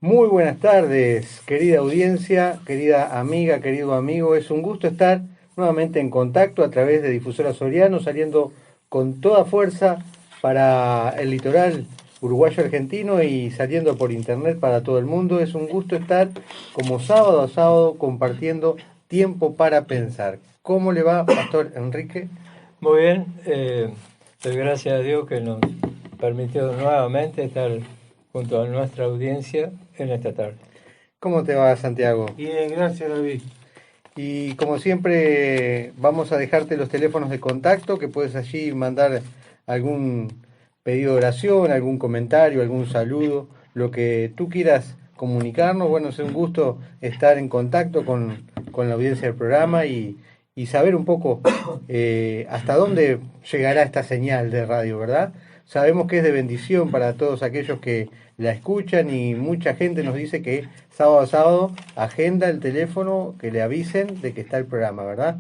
Muy buenas tardes, querida audiencia, querida amiga, querido amigo. Es un gusto estar nuevamente en contacto a través de Difusora Soriano, saliendo con toda fuerza para el litoral uruguayo argentino y saliendo por internet para todo el mundo. Es un gusto estar como sábado a sábado compartiendo tiempo para pensar. ¿Cómo le va, Pastor Enrique? Muy bien, doy gracias a Dios que nos permitió nuevamente estar junto a nuestra audiencia en esta tarde. ¿Cómo te va, Santiago? Bien, gracias David. Y como siempre, vamos a dejarte los teléfonos de contacto, que puedes allí mandar algún pedido de oración, algún comentario, algún saludo, lo que tú quieras comunicarnos. Bueno, es un gusto estar en contacto con la audiencia del programa y saber un poco hasta dónde llegará esta señal de radio, ¿verdad? Sabemos que es de bendición para todos aquellos que la escuchan y mucha gente nos dice que sábado a sábado agenda el teléfono, que le avisen de que está el programa, ¿verdad?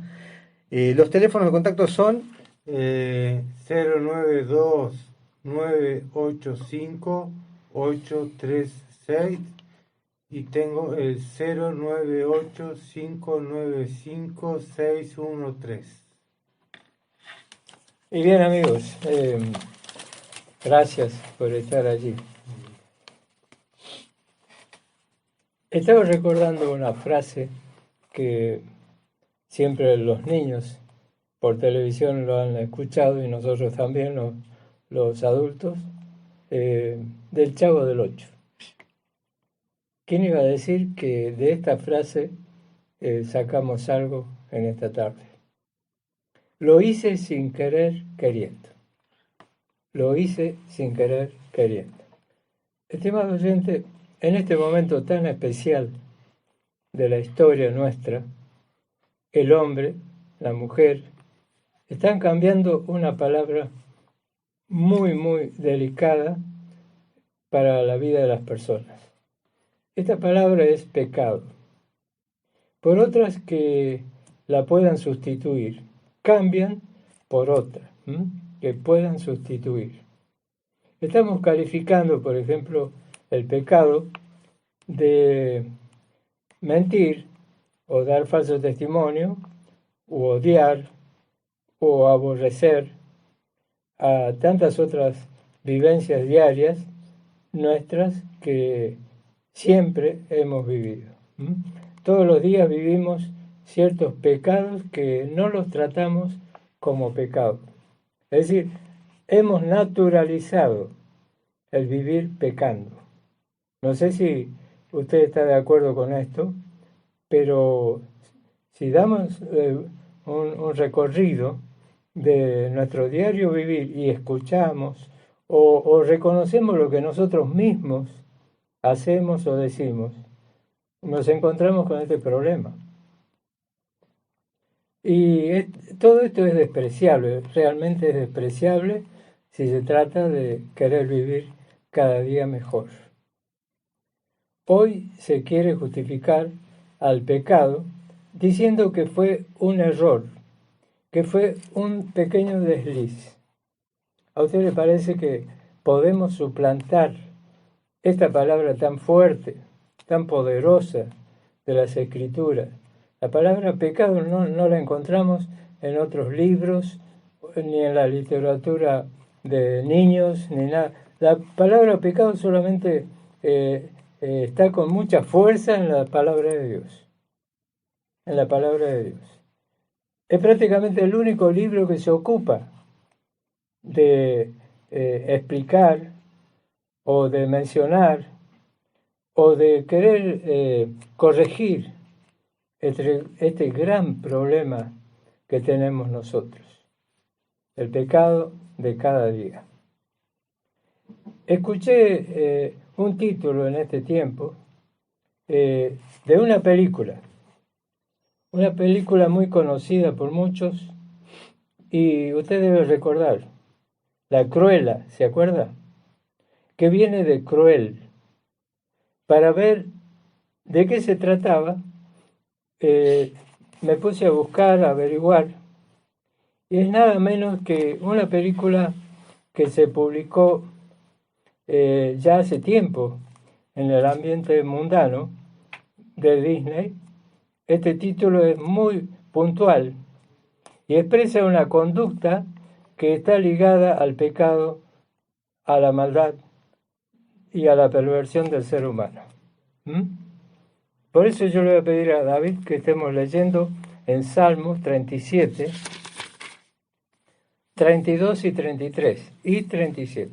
Los teléfonos de contacto son 092-985-836 y tengo el 098-595-613. Y bien amigos, gracias por estar allí. Estaba recordando una frase que siempre los niños por televisión lo han escuchado y nosotros también, los adultos, del Chavo del Ocho. ¿Quién iba a decir que de esta frase sacamos algo en esta tarde? Lo hice sin querer queriendo. Lo hice sin querer queriendo. Estimado oyente, en este momento tan especial de la historia nuestra, el hombre, la mujer, están cambiando una palabra muy, muy delicada para la vida de las personas. Esta palabra es pecado. Por otras que la puedan sustituir, cambian por otra, que puedan sustituir. Estamos calificando, por ejemplo, el pecado de mentir o dar falso testimonio, u odiar o aborrecer a tantas otras vivencias diarias nuestras que siempre hemos vivido. Todos los días vivimos ciertos pecados que no los tratamos como pecados. Es decir, hemos naturalizado el vivir pecando. No sé si usted está de acuerdo con esto, pero si damos un recorrido de nuestro diario vivir y escuchamos o reconocemos lo que nosotros mismos hacemos o decimos, nos encontramos con este problema. Y todo esto es despreciable, realmente es despreciable si se trata de querer vivir cada día mejor. Hoy se quiere justificar al pecado diciendo que fue un error, que fue un pequeño desliz. ¿A usted le parece que podemos suplantar esta palabra tan fuerte, tan poderosa de las Escrituras? La palabra pecado no la encontramos en otros libros, ni en la literatura de niños, ni nada. La palabra pecado solamente está con mucha fuerza en la palabra de Dios. En la palabra de Dios. Es prácticamente el único libro que se ocupa de explicar o de mencionar o de querer corregir este gran problema que tenemos nosotros, el pecado de cada día. Escuché un título en este tiempo de una película muy conocida por muchos y usted debe recordar, La Cruela, ¿se acuerda? Que viene de cruel. Para ver de qué se trataba, me puse a buscar, a averiguar, y es nada menos que una película que se publicó ya hace tiempo en el ambiente mundano de Disney, este título es muy puntual y expresa una conducta que está ligada al pecado, a la maldad y a la perversión del ser humano. Por eso yo le voy a pedir a David que estemos leyendo en Salmos 37, 32 y 33 y 37.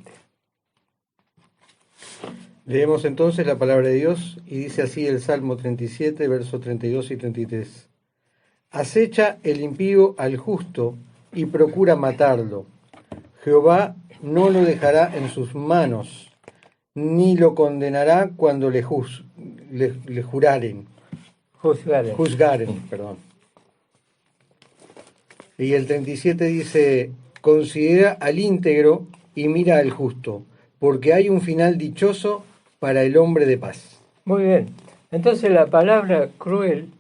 Leemos entonces la palabra de Dios y dice así el Salmo 37, versos 32 y 33. Acecha el impío al justo y procura matarlo. Jehová no lo dejará en sus manos, ni lo condenará cuando le juzgaren. Perdón. Y el 37 dice, considera al íntegro y mira al justo, porque hay un final dichoso para el hombre de paz. Muy bien. Entonces la palabra cruel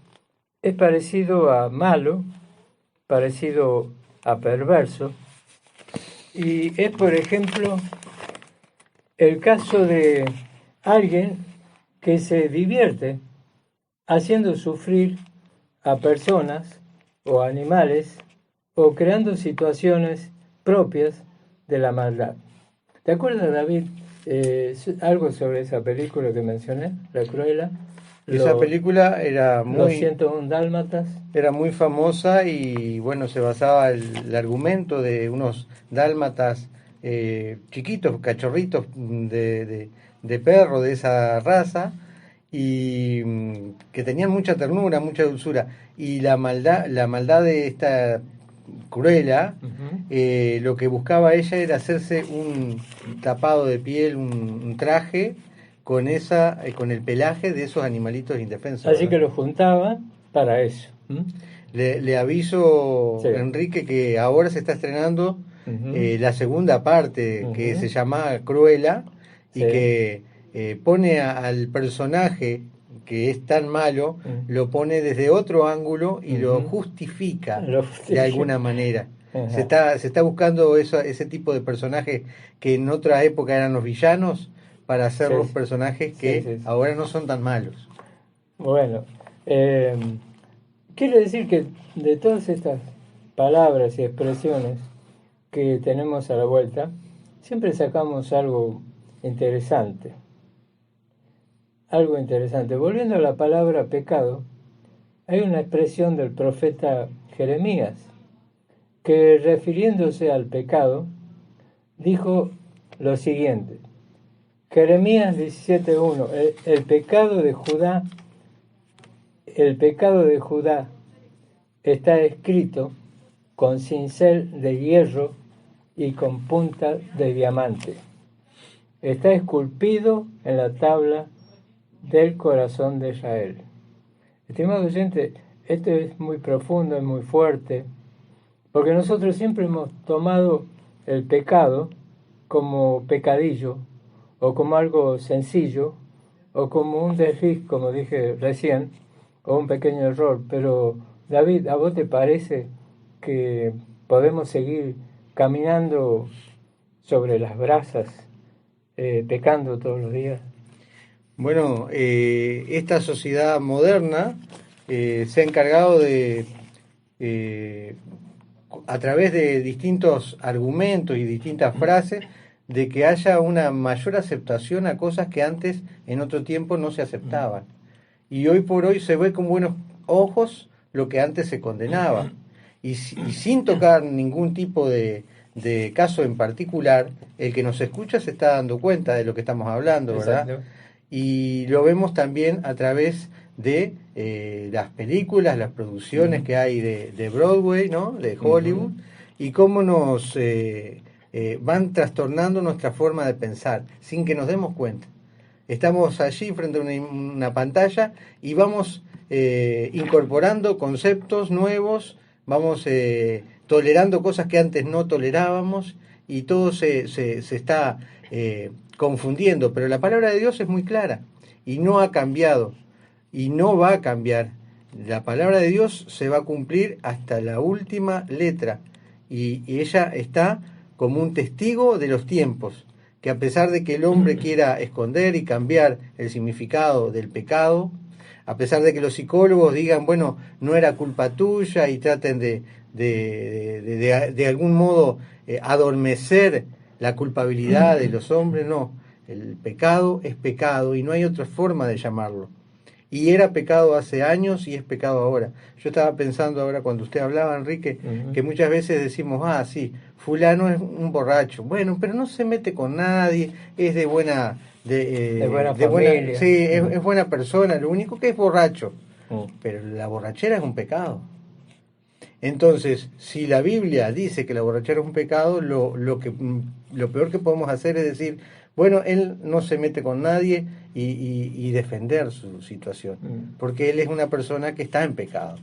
es parecido a malo, parecido a perverso, y es, por ejemplo, el caso de alguien que se divierte haciendo sufrir a personas o animales o creando situaciones propias de la maldad. ¿Te acuerdas, David, algo sobre esa película que mencioné, La Cruella? Esa película era Los 101 Dálmatas. Era muy famosa y bueno, se basaba el argumento de unos dálmatas chiquitos, cachorritos de perro de esa raza y que tenían mucha ternura, mucha dulzura. Y la maldad de esta Cruella, lo que buscaba ella era hacerse un tapado de piel, un traje con el pelaje de esos animalitos indefensos. Así que lo juntaba para eso. Le aviso, Sí. Enrique, que ahora se está estrenando la segunda parte, que se llama Cruella, y Sí. que pone al personaje que es tan malo, lo pone desde otro ángulo y lo justifica de alguna manera. Se está buscando ese tipo de personajes que en otra época eran los villanos para hacer los personajes que ahora no son tan malos. Bueno, quiere decir que de todas estas palabras y expresiones que tenemos a la vuelta, siempre sacamos algo interesante. Algo interesante. Volviendo a la palabra pecado, hay una expresión del profeta Jeremías, que refiriéndose al pecado, dijo lo siguiente. Jeremías 17:1, el pecado de Judá está escrito con cincel de hierro y con punta de diamante. Está esculpido en la tabla del corazón de Israel. Estimado oyente, esto es muy profundo, es muy fuerte, porque nosotros siempre hemos tomado el pecado como pecadillo, o como algo sencillo, o como un desliz, como dije recién, o un pequeño error. Pero, David, ¿a vos te parece que podemos seguir caminando sobre las brasas, pecando todos los días? Bueno, esta sociedad moderna se ha encargado de, a través de distintos argumentos y distintas frases, de que haya una mayor aceptación a cosas que antes, en otro tiempo, no se aceptaban. Y hoy por hoy se ve con buenos ojos lo que antes se condenaba. Y sin tocar ningún tipo de caso en particular, el que nos escucha se está dando cuenta de lo que estamos hablando, ¿verdad? Exacto. Y lo vemos también a través de las películas, las producciones que hay de Broadway, ¿no? De Hollywood, y cómo nos van trastornando nuestra forma de pensar sin que nos demos cuenta. Estamos allí frente a una pantalla y vamos incorporando conceptos nuevos, vamos tolerando cosas que antes no tolerábamos y todo se está confundiendo, pero la palabra de Dios es muy clara y no ha cambiado y no va a cambiar. La palabra de Dios se va a cumplir hasta la última letra y ella está como un testigo de los tiempos, que a pesar de que el hombre quiera esconder y cambiar el significado del pecado, a pesar de que los psicólogos digan, bueno, no era culpa tuya y traten de algún modo adormecer la culpabilidad de los hombres, no, el pecado es pecado y no hay otra forma de llamarlo. Y era pecado hace años y es pecado ahora. Yo estaba pensando ahora cuando usted hablaba, Enrique, que muchas veces decimos, sí, fulano es un borracho. Bueno, pero no se mete con nadie, es de buena... de buena familia. Sí, es buena persona, lo único que es borracho. Pero la borrachera es un pecado. Entonces, si la Biblia dice que la borrachera es un pecado, lo peor que podemos hacer es decir, bueno, él no se mete con nadie y defender su situación, porque él es una persona que está en pecado.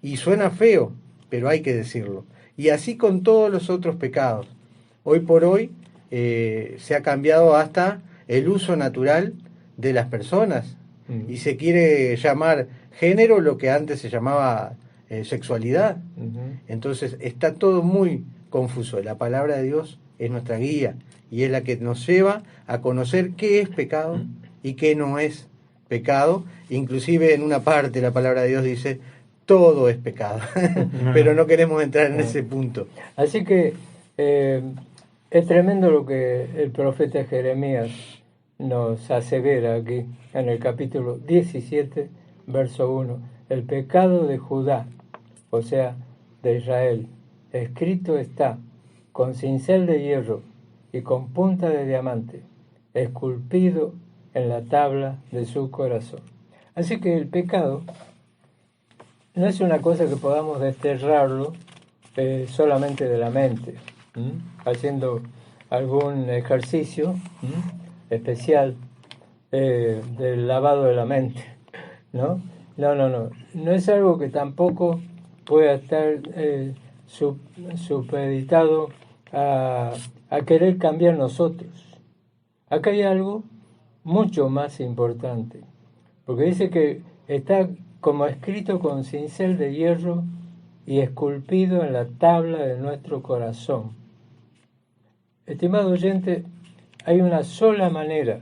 Y suena feo, pero hay que decirlo. Y así con todos los otros pecados. Hoy por hoy se ha cambiado hasta el uso natural de las personas y se quiere llamar género lo que antes se llamaba sexualidad. Entonces está todo muy confuso. La palabra de Dios es nuestra guía y es la que nos lleva a conocer qué es pecado y qué no es pecado. Inclusive en una parte la palabra de Dios dice todo es pecado, pero no queremos entrar en ese punto. Así que es tremendo lo que el profeta Jeremías nos asevera aquí en el capítulo 17, verso 1. El pecado de Judá, o sea, de Israel, escrito está con cincel de hierro y con punta de diamante, esculpido en la tabla de su corazón. Así que el pecado no es una cosa que podamos desterrarlo solamente de la mente, haciendo algún ejercicio especial del lavado de la mente, ¿no? No es algo que tampoco pueda estar supeditado a querer cambiar nosotros. Acá hay algo mucho más importante, porque dice que está como escrito con cincel de hierro y esculpido en la tabla de nuestro corazón. Estimado oyente, hay una sola manera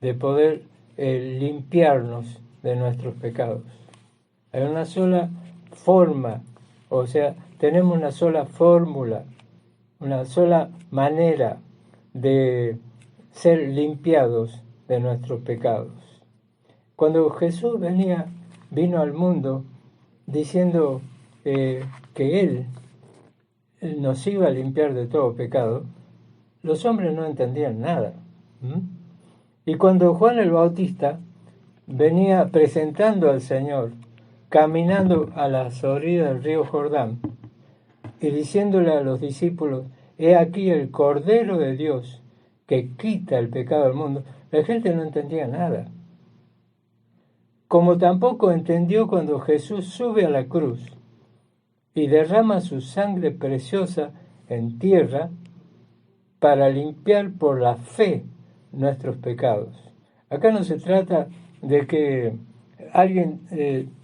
de poder limpiarnos de nuestros pecados. Hay una sola forma, o sea, tenemos una sola fórmula, una sola manera de ser limpiados de nuestros pecados. Cuando Jesús vino al mundo diciendo que Él nos iba a limpiar de todo pecado, los hombres no entendían nada. Y cuando Juan el Bautista venía presentando al Señor, caminando a las orillas del río Jordán, y diciéndole a los discípulos, he aquí el Cordero de Dios que quita el pecado del mundo, la gente no entendía nada. Como tampoco entendió cuando Jesús sube a la cruz y derrama su sangre preciosa en tierra para limpiar por la fe nuestros pecados. Acá no se trata de que alguien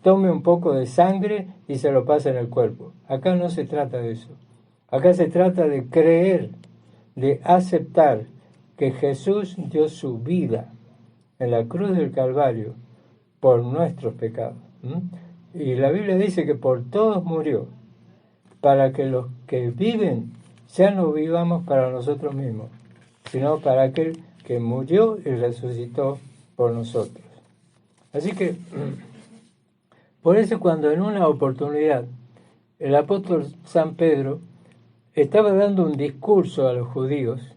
tome un poco de sangre y se lo pase en el cuerpo. Acá no se trata de eso. Acá se trata de creer, de aceptar que Jesús dio su vida en la cruz del Calvario por nuestros pecados. Y la Biblia dice que por todos murió, para que los que viven ya no vivamos para nosotros mismos, sino para aquel que murió y resucitó por nosotros. Así que, por eso cuando en una oportunidad el apóstol San Pedro estaba dando un discurso a los judíos,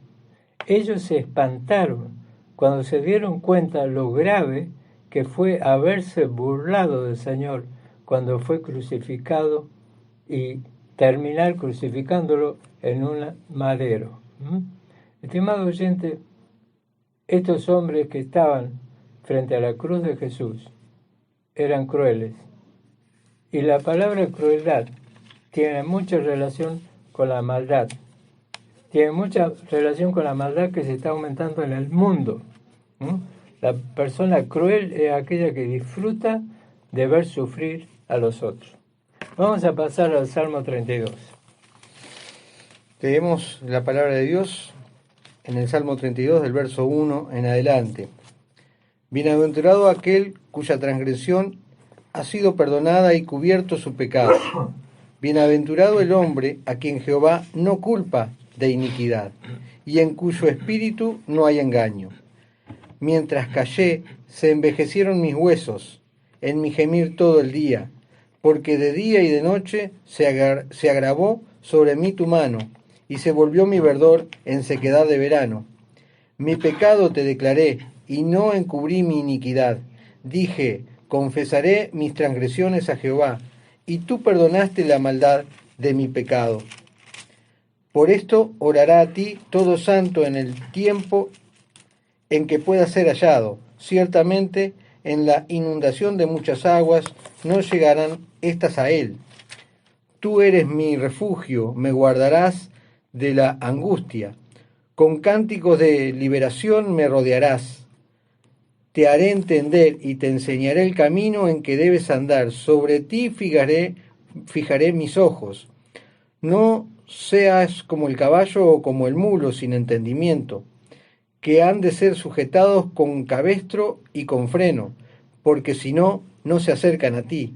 ellos se espantaron cuando se dieron cuenta lo grave que fue haberse burlado del Señor cuando fue crucificado y terminar crucificándolo en un madero. Estimado oyente, estos hombres que estaban frente a la cruz de Jesús eran crueles. Y la palabra crueldad tiene mucha relación con la maldad. Tiene mucha relación con la maldad que se está aumentando en el mundo. La persona cruel es aquella que disfruta de ver sufrir a los otros. Vamos a pasar al Salmo 32. Leemos la palabra de Dios en el Salmo 32 del verso 1 en adelante. Bienaventurado aquel cuya transgresión ha sido perdonada y cubierto su pecado. Bienaventurado el hombre a quien Jehová no culpa de iniquidad y en cuyo espíritu no hay engaño. Mientras callé, se envejecieron mis huesos, en mi gemir todo el día, porque de día y de noche se agravó sobre mí tu mano, y se volvió mi verdor en sequedad de verano. Mi pecado te declaré, y no encubrí mi iniquidad. Dije, confesaré mis transgresiones a Jehová, y tú perdonaste la maldad de mi pecado. Por esto orará a ti todo santo en el tiempo en que pueda ser hallado. Ciertamente, en la inundación de muchas aguas no llegarán estas a él. Tú eres mi refugio, me guardarás de la angustia. Con cánticos de liberación me rodearás. Te haré entender y te enseñaré el camino en que debes andar. Sobre ti fijaré mis ojos. No seas como el caballo o como el mulo sin entendimiento, que han de ser sujetados con cabestro y con freno, porque si no, no se acercan a ti.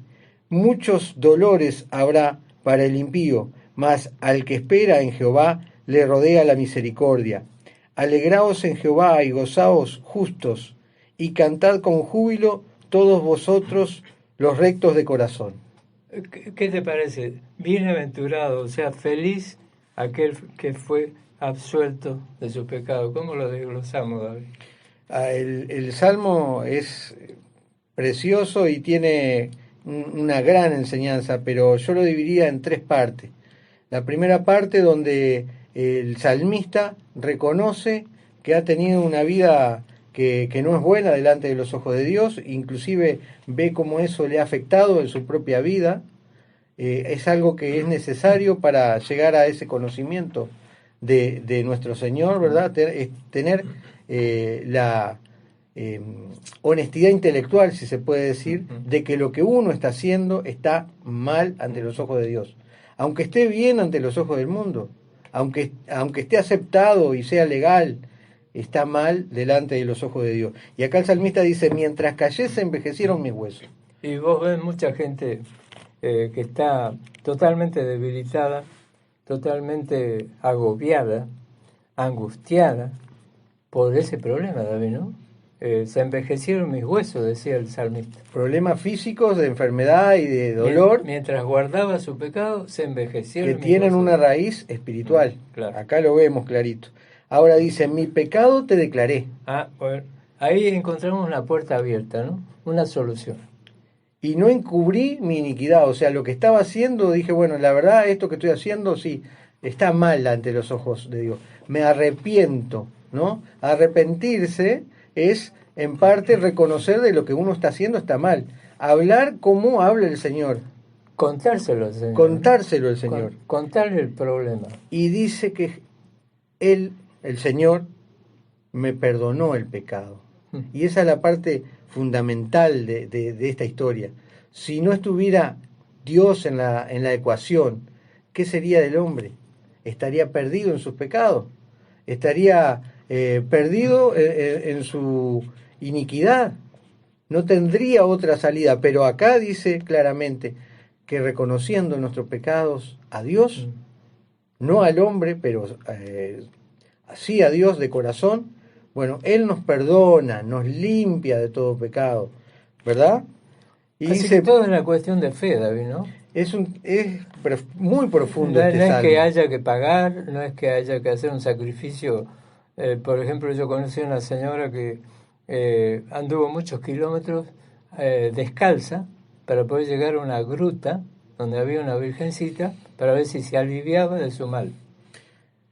Muchos dolores habrá para el impío, mas al que espera en Jehová le rodea la misericordia. Alegraos en Jehová y gozaos justos, y cantad con júbilo todos vosotros los rectos de corazón. ¿Qué te parece? Bienaventurado, o sea, feliz aquel que fue absuelto de su pecado. ¿Cómo lo desglosamos, David? El Salmo es precioso y tiene una gran enseñanza, pero yo lo dividiría en tres partes. La primera parte donde el salmista reconoce que ha tenido una vida que no es buena delante de los ojos de Dios, inclusive ve cómo eso le ha afectado en su propia vida. Es algo que es necesario para llegar a ese conocimiento de nuestro Señor, ¿verdad? Tener la honestidad intelectual, si se puede decir, de que lo que uno está haciendo está mal ante los ojos de Dios. Aunque esté bien ante los ojos del mundo, aunque esté aceptado y sea legal, está mal delante de los ojos de Dios. Y acá el salmista dice, mientras callé se envejecieron mis huesos. Y vos ves mucha gente que está totalmente debilitada, totalmente agobiada, angustiada por ese problema, David, ¿no? Se envejecieron mis huesos, decía el salmista. Problemas físicos, de enfermedad y de dolor. Mientras guardaba su pecado, se envejecieron que tienen huesos. una raíz espiritual. Claro. Acá lo vemos clarito. Ahora dice, mi pecado te declaré. Bueno, ahí encontramos una puerta abierta, ¿no? Una solución. Y no encubrí mi iniquidad. O sea, lo que estaba haciendo, dije, bueno, la verdad, esto que estoy haciendo, sí, está mal ante los ojos de Dios. Me arrepiento, ¿no? Arrepentirse es, en parte, reconocer de lo que uno está haciendo está mal. Hablar como habla el Señor. Contárselo al Señor. Contárselo al Señor. Contarle el problema. Y dice que Él, el Señor, me perdonó el pecado. Y esa es la parte fundamental de esta historia. Si no estuviera Dios en la ecuación, ¿qué sería del hombre? Estaría perdido en sus pecados. Estaría perdido en su iniquidad. No tendría otra salida. Pero acá dice claramente que reconociendo nuestros pecados a Dios, no al hombre, pero así a Dios de corazón, bueno, Él nos perdona, nos limpia de todo pecado, ¿verdad? Y así dice, que todo es una cuestión de fe, David, ¿no? Es muy profundo no este es salmo. Que haya que pagar, no es que haya que hacer un sacrificio. Por ejemplo, yo conocí a una señora que anduvo muchos kilómetros descalza para poder llegar a una gruta donde había una virgencita para ver si se aliviaba de su mal.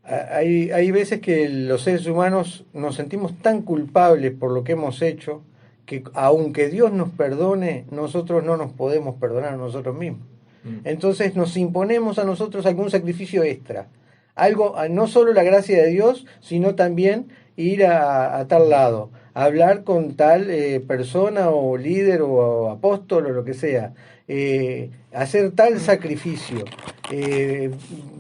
Hay veces que los seres humanos nos sentimos tan culpables por lo que hemos hecho que aunque Dios nos perdone, nosotros no nos podemos perdonar a nosotros mismos. Entonces nos imponemos a nosotros algún sacrificio extra. Algo, no solo la gracia de Dios, sino también ir a tal lado, hablar con tal persona o líder o apóstol o lo que sea, hacer tal sacrificio,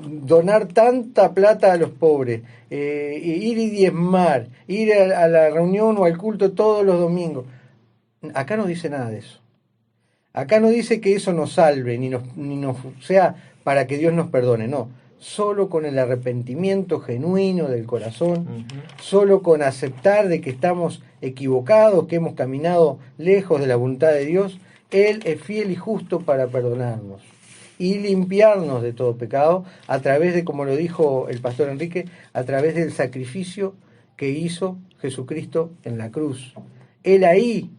donar tanta plata a los pobres, ir y diezmar, ir a la reunión o al culto todos los domingos. Acá no dice nada de eso. Acá no dice que eso nos salve, ni nos sea para que Dios nos perdone, no. Solo con el arrepentimiento genuino del corazón, solo con aceptar de que estamos equivocados, que hemos caminado lejos de la voluntad de Dios, Él es fiel y justo para perdonarnos y limpiarnos de todo pecado a través de, como lo dijo el pastor Enrique, a través del sacrificio que hizo Jesucristo en la cruz. Él ahí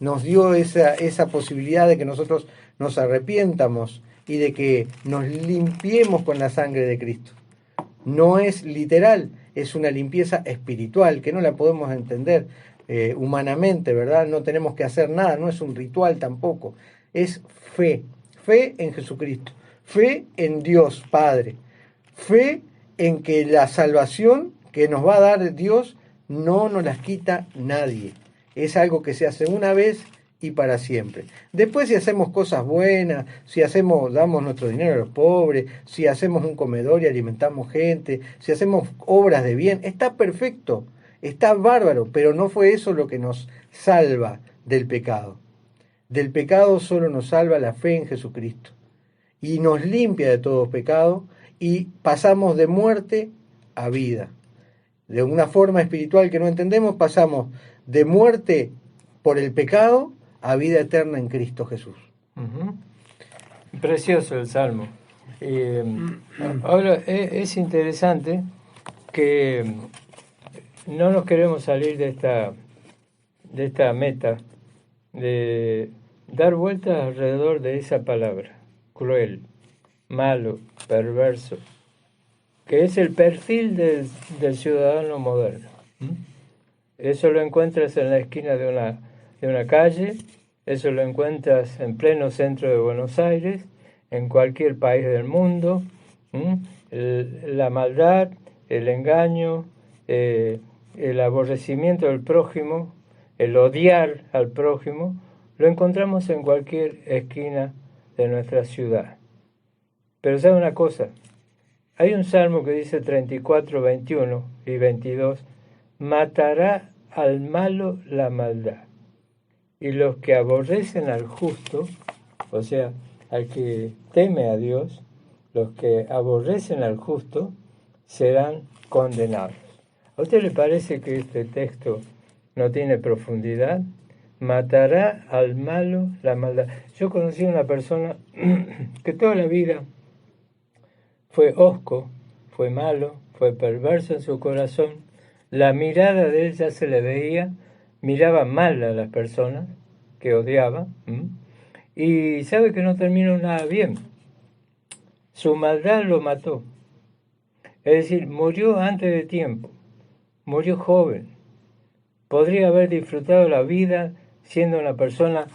nos dio esa posibilidad de que nosotros nos arrepientamos y de que nos limpiemos con la sangre de Cristo. No es literal, es una limpieza espiritual que no la podemos entender humanamente, ¿verdad? No tenemos que hacer nada, no es un ritual tampoco, es fe, fe en Jesucristo, fe en Dios Padre, fe en que la salvación que nos va a dar Dios no nos las quita nadie. Es algo que se hace una vez y para siempre. Después, si hacemos cosas buenas, si damos nuestro dinero a los pobres, si hacemos un comedor y alimentamos gente, si hacemos obras de bien, está perfecto, está bárbaro, pero no fue eso lo que nos salva del pecado. Del pecado solo nos salva la fe en Jesucristo y nos limpia de todo pecado y pasamos de muerte a vida. De una forma espiritual que no entendemos, pasamos de muerte por el pecado a vida eterna en Cristo Jesús. Precioso el Salmo. Ahora, es interesante que no nos queremos salir de esta meta de dar vueltas alrededor de esa palabra, cruel, malo, perverso, que es el perfil del ciudadano moderno. Eso lo encuentras en la esquina de una calle, eso lo encuentras en pleno centro de Buenos Aires, en cualquier país del mundo. La maldad, el engaño, el aborrecimiento del prójimo, el odiar al prójimo, lo encontramos en cualquier esquina de nuestra ciudad. Pero ¿sabe una cosa? Hay un salmo que dice 34, 21 y 22, matará al malo la maldad, y los que aborrecen al justo, o sea, al que teme a Dios, los que aborrecen al justo serán condenados. ¿A usted le parece que este texto no tiene profundidad? Matará al malo la maldad. Yo conocí a una persona que toda la vida fue hosco, fue malo, fue perverso en su corazón. La mirada de él ya se le veía, miraba mal a las personas que odiaba, y sabe que no terminó nada bien. Su maldad lo mató. Es decir, murió antes de tiempo, murió joven. Podría haber disfrutado la vida siendo una persona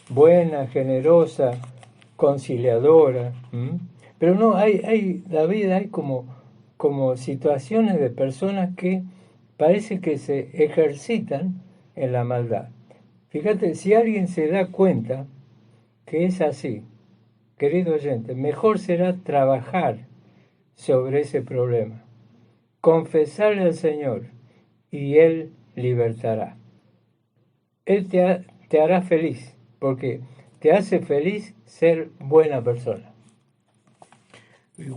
buena, generosa, conciliadora, pero no, la vida hay como situaciones de personas que parece que se ejercitan en la maldad. Fíjate, si alguien se da cuenta que es así, querido oyente, mejor será trabajar sobre ese problema, confesarle al Señor y Él libertará. Él te hará feliz, porque te hace feliz ser buena persona.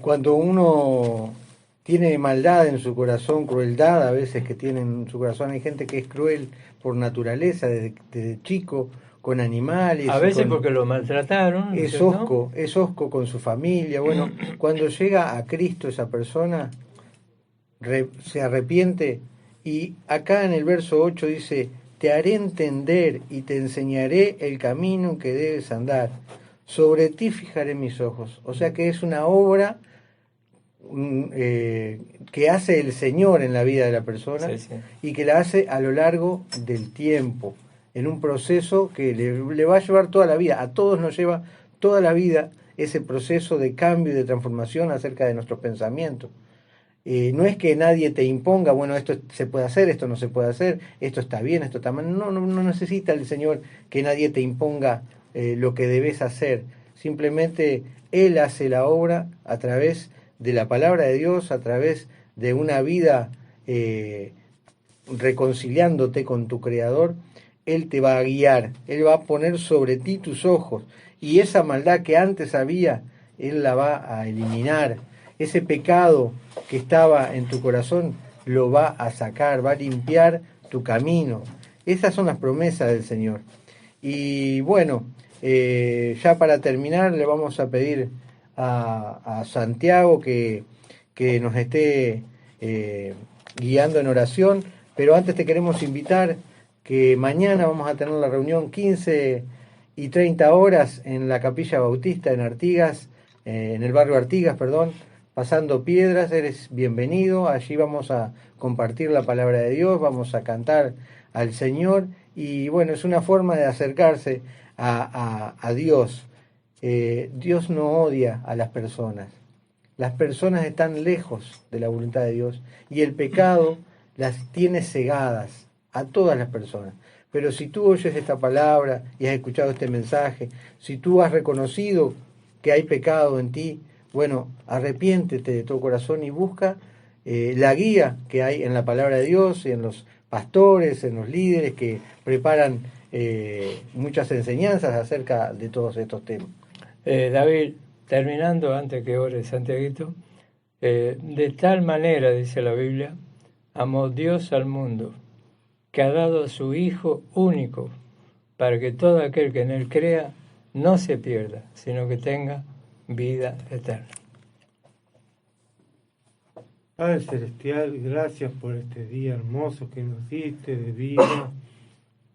Cuando uno tiene maldad en su corazón, crueldad a veces que tiene en su corazón, hay gente que es cruel por naturaleza, desde chico, con animales. A veces porque lo maltrataron. Es hosco con su familia. Bueno, cuando llega a Cristo esa persona, se arrepiente, y acá en el verso 8 dice, te haré entender y te enseñaré el camino que debes andar. Sobre ti fijaré mis ojos. O sea que es una obra que hace el Señor en la vida de la persona, y que la hace a lo largo del tiempo, en un proceso que le va a llevar toda la vida. A todos nos lleva toda la vida ese proceso de cambio y de transformación acerca de nuestros pensamientos. No es que nadie te imponga, bueno, esto se puede hacer, esto no se puede hacer, esto está bien, esto está mal. No necesita el Señor que nadie te imponga lo que debes hacer. Simplemente Él hace la obra a través de la palabra de Dios, a través de una vida reconciliándote con tu Creador. Él te va a guiar, Él va a poner sobre ti tus ojos, y esa maldad que antes había, Él la va a eliminar. Ese pecado que estaba en tu corazón lo va a sacar, va a limpiar tu camino. Esas son las promesas del Señor. Y bueno, ya para terminar le vamos a pedir a Santiago que nos esté guiando en oración, pero antes te queremos invitar que mañana vamos a tener la reunión 15 y 30 horas en la Capilla Bautista en Artigas, en el barrio Artigas, perdón, Pasando Piedras. Eres bienvenido. Allí vamos a compartir la palabra de Dios, vamos a cantar al Señor, y bueno, es una forma de acercarse a Dios. Dios no odia a las personas. Las personas están lejos de la voluntad de Dios, y el pecado las tiene cegadas a todas las personas. Pero si tú oyes esta palabra y has escuchado este mensaje, si tú has reconocido que hay pecado en ti, bueno, arrepiéntete de todo corazón y busca la guía que hay en la palabra de Dios, y en los pastores, en los líderes que preparan muchas enseñanzas acerca de todos estos temas. David, terminando, antes que ore Santiaguito, de tal manera, dice la Biblia, amó Dios al mundo, que ha dado a su Hijo único, para que todo aquel que en Él crea no se pierda, sino que tenga vida eterna. Padre Celestial, gracias por este día hermoso que nos diste de vida,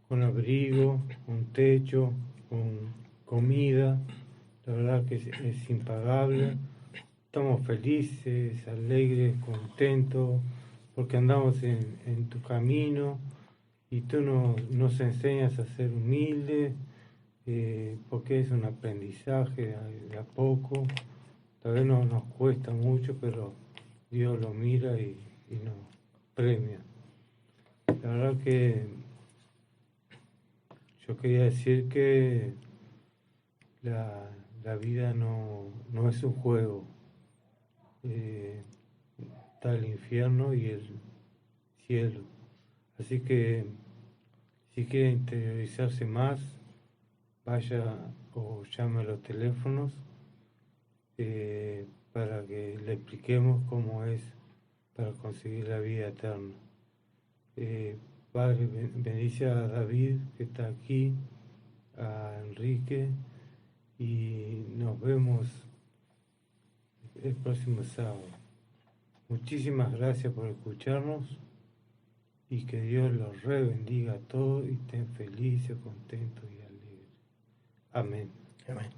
con abrigo, con techo, con comida. La verdad que es impagable. Estamos felices, alegres, contentos, porque andamos en tu camino, y tú nos enseñas a ser humildes, porque es un aprendizaje de a poco. Tal vez nos cuesta mucho, pero Dios lo mira y nos premia. La verdad que yo quería decir que la vida no es un juego. Está el infierno y el cielo. Así que si quiere interiorizarse más, vaya o llame a los teléfonos para que le expliquemos cómo es para conseguir la vida eterna. Padre, bendice a David que está aquí, a Enrique, y nos vemos el próximo sábado. Muchísimas gracias por escucharnos, y que Dios los bendiga a todos y estén felices, contentos y alegres. Amén. Amén.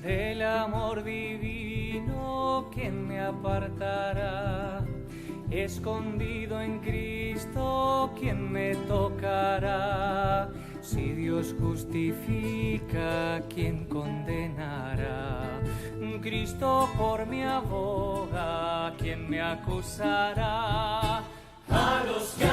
Del amor divino, ¿quién me apartará? Escondido en Cristo, ¿quién me tocará? Si Dios justifica, ¿quién condenará? Cristo por mi aboga, ¿quién me acusará? A los que